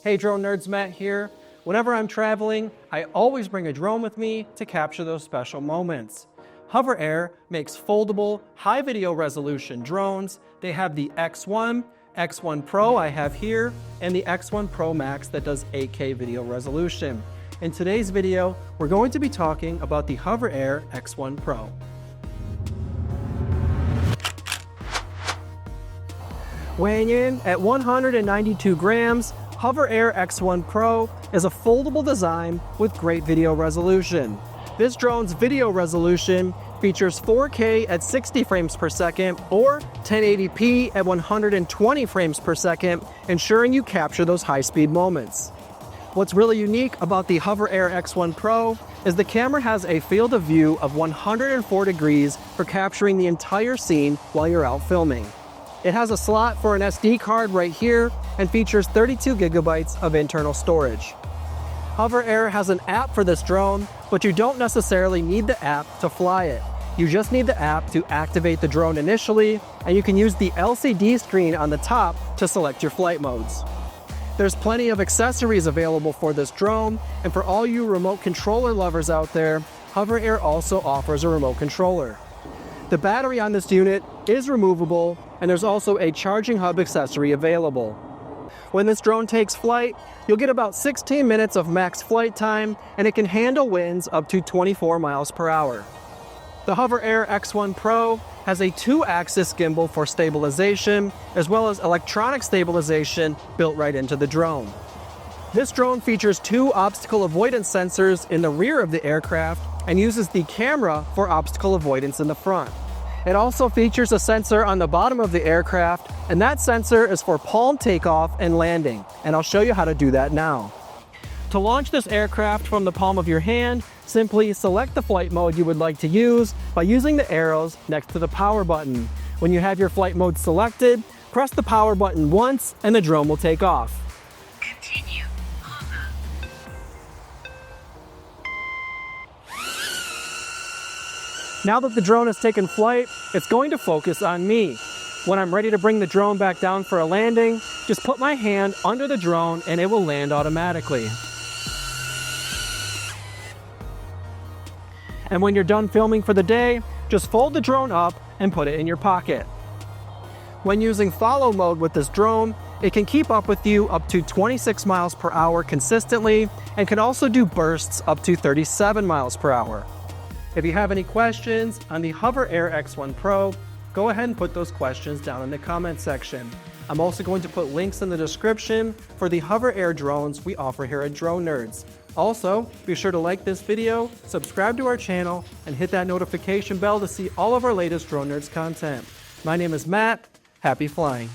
Hey drone nerds, Matt here. Whenever I'm traveling, I always bring a drone with me to capture those special moments. HOVERAir makes foldable, high video resolution drones. They have the X1, X1 Pro I have here, and the X1 Pro Max that does 8K video resolution. In today's video, we're going to be talking about the HOVERAir X1 Pro. Weighing in at 192 grams, HOVERAir X1 Pro is a foldable design with great video resolution. This drone's video resolution features 4K at 60 frames per second or 1080p at 120 frames per second, ensuring you capture those high-speed moments. What's really unique about the HOVERAir X1 Pro is the camera has a field of view of 104 degrees for capturing the entire scene while you're out filming. It has a slot for an SD card right here and features 32 gigabytes of internal storage. HOVERAir has an app for this drone, but you don't necessarily need the app to fly it. You just need the app to activate the drone initially, and you can use the LCD screen on the top to select your flight modes. There's plenty of accessories available for this drone, and for all you remote controller lovers out there, HOVERAir also offers a remote controller. The battery on this unit is removable, and there's also a charging hub accessory available. When this drone takes flight, you'll get about 16 minutes of max flight time, and it can handle winds up to 24 miles per hour. The HOVERAir X1 Pro has a 2-axis gimbal for stabilization, as well as electronic stabilization built right into the drone. This drone features 2 obstacle avoidance sensors in the rear of the aircraft and uses the camera for obstacle avoidance in the front. It also features a sensor on the bottom of the aircraft, and that sensor is for palm takeoff and landing, and I'll show you how to do that now. To launch this aircraft from the palm of your hand, simply select the flight mode you would like to use by using the arrows next to the power button. When you have your flight mode selected, press the power button once and the drone will take off. Continue. Hover. Now that the drone has taken flight, it's going to focus on me. When I'm ready to bring the drone back down for a landing, just put my hand under the drone and it will land automatically. And when you're done filming for the day, just fold the drone up and put it in your pocket. When using follow mode with this drone, it can keep up with you up to 26 miles per hour consistently and can also do bursts up to 37 miles per hour. If you have any questions on the HOVERAir X1 Pro, go ahead and put those questions down in the comment section. I'm also going to put links in the description for the HOVERAir drones we offer here at Drone Nerds. Also, be sure to like this video, subscribe to our channel, and hit that notification bell to see all of our latest Drone Nerds content. My name is Matt. Happy flying.